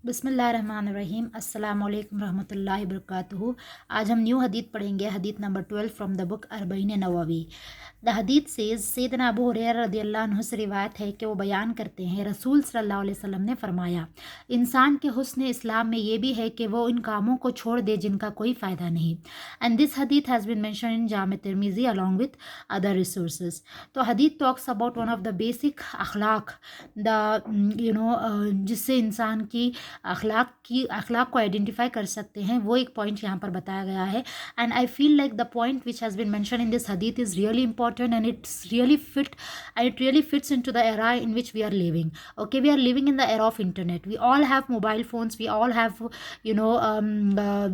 बिस्मिल्लाहिर्रहमानिर्रहीम अस्सलाम वालेकुम रहमतुल्लाहि वबरकातुहू। आज हम न्यू हदीत पढ़ेंगे, हदीत number 12 from the book Arbaeen Nawawi. The हदीत सेज सैयदना अबू हुरैरा रदियल्लाहु अन्हु से रिवायत है कि वो बयान करते हैं, रसूल सल्लल्लाहु अलैहि वसल्लम ने फरमाया, इंसान के हुस्न इस्लाम में ये भी है कि वो उन कामों को छोड़ दे जिनका कोई फ़ायदा नहीं। एंड दिस हदीत has been mention in Jami Tirmidhi along with other resources. तो हदीत talks about one of the basic अखलाक, जिससे इंसान की अखलाक को आइडेंटिफाई कर सकते हैं, वो एक पॉइंट यहाँ पर बताया गया है। And I feel like the point which has been mention in this हदीत is really important and it really fits into the era in which we are living. Okay, we are living in the era of internet. We all have mobile phones. We all have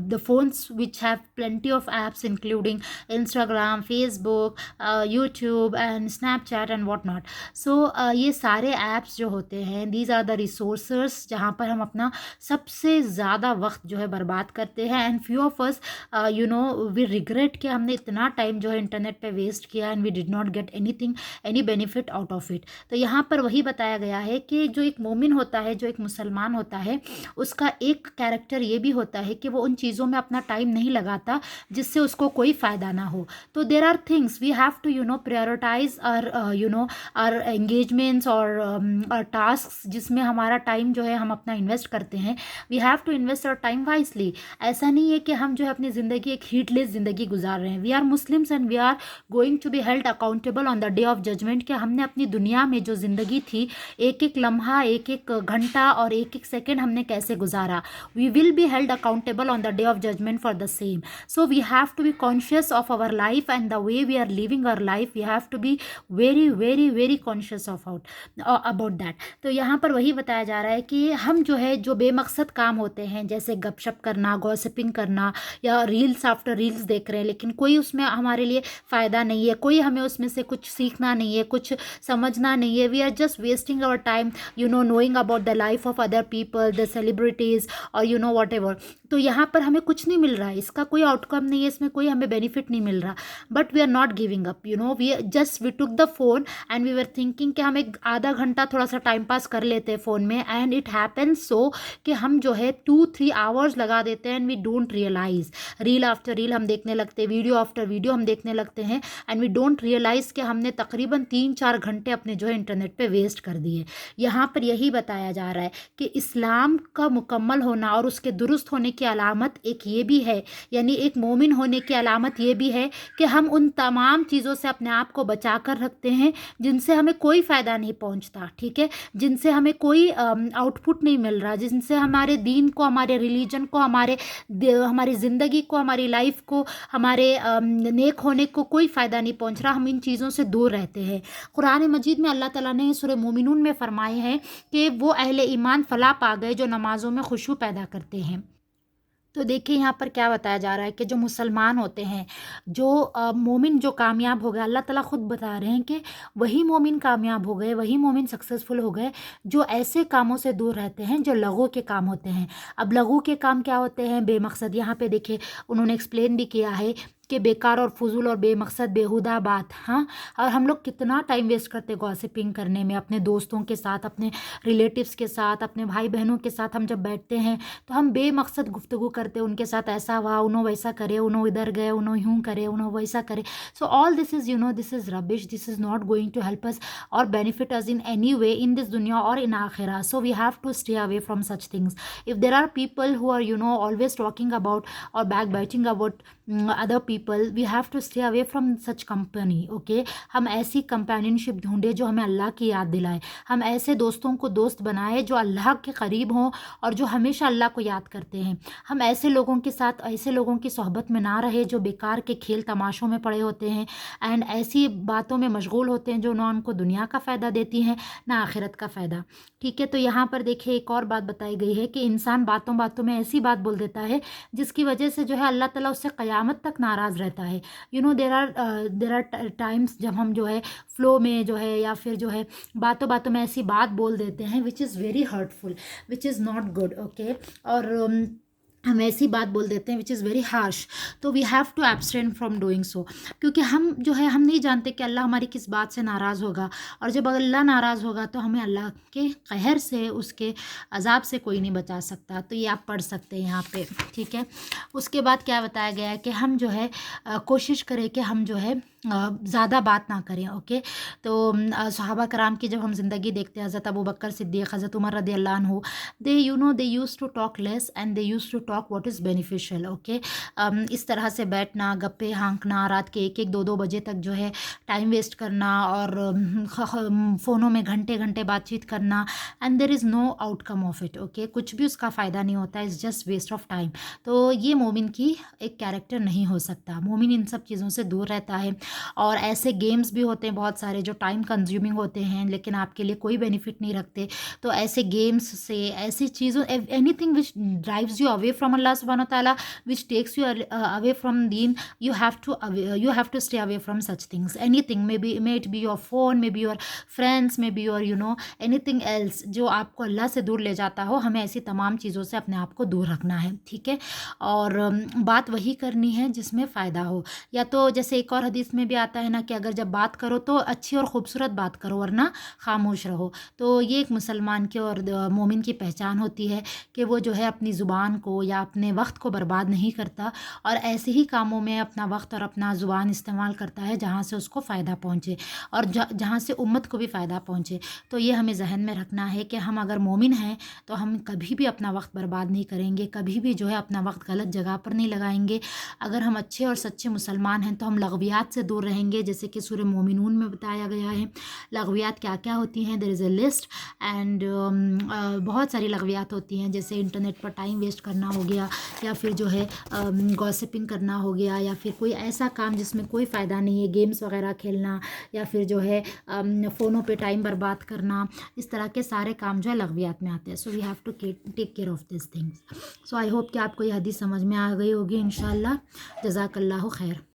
the phones which have plenty of apps including Instagram, Facebook, YouTube and Snapchat and whatnot. So ये सारे apps जो होते हैं, these are the resources जहाँ पर हम अपना सबसे ज़्यादा वक्त जो है बर्बाद करते हैं। And few of us we regret कि हमने इतना टाइम जो है इंटरनेट पे वेस्ट किया and we did not get anything, any benefit out of it. तो यहाँ पर वही बताया गया है कि जो एक मोमिन होता है, जो एक मुसलमान होता है, उसका एक कैरेक्टर ये भी होता है कि वो उन चीज़ों में अपना टाइम नहीं लगाता जिससे उसको कोई फ़ायदा ना हो। तो there are things we have to prioritize our engagements और टास्क जिसमें हमारा टाइम जो है हम अपना इन्वेस्ट करते हैं। We have to invest our time wisely. ऐसा नहीं है कि हम जो है अपनी ज़िंदगी एक हीटलेस ज़िंदगी गुजार रहे हैं। We are Muslims and we are going to be held accountable on the day of judgment कि हमने अपनी दुनिया में जो ज़िंदगी थी, एक एक लम्हा, एक एक घंटा और एक एक सेकेंड हमने कैसे गुजारा। We will be held accountable on the day of judgment for the same. So we have to be conscious of our life and the way we are living our life. We have to be very very very conscious of about that. तो यहाँ पर वही बताया जा रहा है कि हम जो है जो बेमकसद काम होते हैं, जैसे गपशप करना, गॉसिपिंग करना या रील्स आफ्टर रील्स देख रहे हैं, लेकिन कोई उसमें हमारे लिए फ़ायदा नहीं है, कोई हमें उसमें से कुछ सीखना नहीं है, कुछ समझना नहीं है। We are just wasting our time knowing about the life of other people, the celebrities और वॉट एवर। तो यहाँ पर हमें कुछ नहीं मिल रहा है, इसका कोई आउटकम नहीं है, इसमें कोई हमें बेनिफिट नहीं मिल रहा। But we are not giving up, we took the phone and we were thinking कि हम एक आधा घंटा थोड़ा सा टाइम पास कर लेते हैं फ़ोन में। एंड इट हैपन्स सो कि हम जो है 2-3 आवर्स लगा देते हैं and we don't realize. Reel after reel हम देखने लगते हैं, वीडियो आफ्टर वीडियो हम देखने लगते हैं एंड वी डोंट रियलाइज़ कि हमने तकरीबन 3-4 घंटे अपने जो है इंटरनेट पे वेस्ट कर दिए। यहाँ पर यही बताया जा रहा है कि इस्लाम का मुकम्मल होना और उसके दुरुस्त होने की अलामत एक ये भी है, यानी एक मोमिन होने की अलामत ये भी है कि हम उन तमाम चीज़ों से अपने आप को बचा कर रखते हैं जिनसे हमें कोई फ़ायदा नहीं पहुँचता, ठीक है, जिनसे हमें कोई आउटपुट नहीं मिल रहा, जिनसे हमारे दीन को, हमारे रिलीजन को, हमारी ज़िंदगी को, हमारी लाइफ को, हमारे नेक होने को कोई फ़ायदा नहीं पहुंच रहा। हम इन चीज़ों से दूर रहते हैं। कुरान मजीद में अल्लाह ताला ने सूरह मोमिनून में फरमाए हैं कि वो अहले ईमान फलाह पा गए जो नमाज़ों में खुशू पैदा करते हैं। तो देखिए यहाँ पर क्या बताया जा रहा है कि जो मुसलमान होते हैं, जो मोमिन जो कामयाब हो गए, अल्लाह ताला खुद बता रहे हैं कि वही मोमिन कामयाब हो गए, वही मोमिन सक्सेसफुल हो गए जो ऐसे कामों से दूर रहते हैं जो लघु के काम होते हैं। अब लघु के काम क्या होते हैं? बेमकसद। यहाँ पे देखिए उन्होंने एक्सप्लेन भी किया है कि बेकार और फजूल और बेमकसद बेहुदा बात। हाँ, और हम लोग कितना टाइम वेस्ट करते हैं गॉसिपिंग करने में, अपने दोस्तों के साथ, अपने रिलेटिव्स के साथ, अपने भाई बहनों के साथ हम जब बैठते हैं तो हम बेमकसद गुफ्तगू करते हैं, उनके साथ ऐसा हुआ, उन्होंने वैसा करे, उन्होंने इधर गए, उन्होंने यूँ करे, उन्होंने वैसा करे। So all this is this is rubbish, this is not going to help us or benefit us in any way in this दुनिया और इन आखिरा। So we have to stay away from such things. If there are people who are always talking about or backbiting about other people, we have to stay away from such company. Okay, हम ऐसी companionship ढूंढे जो हमें अल्लाह की याद दिलाए। हम ऐसे दोस्तों को दोस्त बनाए जो अल्लाह के करीब हों और जो हमेशा अल्लाह को याद करते हैं। हम ऐसे लोगों के साथ, ऐसे लोगों की सोहबत में ना रहे जो बेकार के खेल तमाशों में पड़े होते हैं एंड ऐसी बातों में मशगूल होते हैं जो ना उनको दुनिया का फ़ायदा देती हैं ना आखिरत का फ़ायदा। ठीक है, तो यहाँ पर देखिए एक और बात बताई गई है कि इंसान बातों बातों में ऐसी बात बोल देता है जिसकी वजह से जो है अल्लाह ताला उससे क़यामत तक नाराज़ रहता है। देर आर टाइम्स जब हम जो है फ़्लो में जो है या फिर जो है बातों बातों में ऐसी बात बोल देते हैं which is very hurtful, which is not good. Okay, और हम ऐसी बात बोल देते हैं विच इज़ वेरी हार्श, तो we have to abstain from doing so, क्योंकि हम जो है हम नहीं जानते कि अल्लाह हमारी किस बात से नाराज़ होगा, और जब अल्लाह नाराज़ होगा तो हमें अल्लाह के कहर से, उसके अजाब से कोई नहीं बचा सकता। तो ये आप पढ़ सकते हैं यहाँ पे, ठीक है। उसके बाद क्या बताया गया है कि हम जो है कोशिश करें कि हम जो है ज़्यादा बात ना करें, ओके। तो सहाबा कराम की जब हम ज़िंदगी देखते हैं, हज़रत अबू बकर सिद्दीक़, हज़रत उमर रदी अल्लाह अन्हु, they you know they used to talk less and they used to talk what is beneficial, okay. इस तरह से बैठना, गप्पे हाँकना, रात के 1-1 2-2 बजे तक जो है टाइम वेस्ट करना, और फ़ोनों में घंटे घंटे बातचीत करना, and there is no outcome of it, okay. कुछ भी उसका फ़ायदा नहीं होता, it's just waste of time. तो ये मोमिन की एक कैरेक्टर नहीं हो सकता। मोमिन इन सब चीज़ों से दूर रहता है। और ऐसे गेम्स भी होते हैं बहुत सारे जो टाइम कंज्यूमिंग होते हैं, लेकिन आपके लिए कोई बेनिफिट नहीं रखते। तो ऐसे गेम्स से, ऐसी चीज़ों, anything which drives you away from Allah सुब्हानहू व तआला, which takes you away from दीन, you have to stay away from such things. Anything, may it be your phone, may be your friends, may be your anything else जो आपको अल्लाह से दूर ले जाता हो, हमें ऐसी तमाम चीज़ों से अपने आप को दूर रखना है, ठीक है। और बात वही करनी है जिसमें फ़ायदा हो। या तो जैसे एक और हदीस में भी आता है ना कि अगर जब बात करो तो अच्छी और ख़ूबसूरत बात करो, वरना खामोश रहो। तो ये एक मुसलमान की और मोमिन की पहचान होती है कि वो जो है अपनी ज़ुबान को या अपने वक्त को बर्बाद नहीं करता, और ऐसे ही कामों में अपना वक्त और अपना ज़ुबान इस्तेमाल करता है जहाँ से उसको फ़ायदा पहुँचे, और जहाँ से उम्मत को भी फ़ायदा पहुँचे। तो ये हमें जहन में रखना है कि हम अगर मोमिन हैं तो हम कभी भी अपना वक्त बर्बाद नहीं करेंगे, कभी भी जो है अपना वक्त गलत जगह पर नहीं लगाएंगे। अगर हम अच्छे और सच्चे मुसलमान हैं तो हम लगवियात से दूर रहेंगे, जैसे कि सूरह मोमिनून में बताया गया है लगवियात क्या क्या होती हैं। There is a list, and बहुत सारी लगवियात होती हैं, जैसे इंटरनेट पर टाइम वेस्ट करना हो गया, या फिर जो है गॉसिपिंग करना हो गया, या फिर कोई ऐसा काम जिसमें कोई फ़ायदा नहीं है, गेम्स वगैरह खेलना, या फिर जो है फ़ोनों पे टाइम बर्बाद करना। इस तरह के सारे काम जो है लगवियात में आते हैं। So we have to take care of this things. So I hope कि आपको ये हदीस समझ में आ गई होगी इंशाल्लाह। जज़ाकल्लाहु खैर।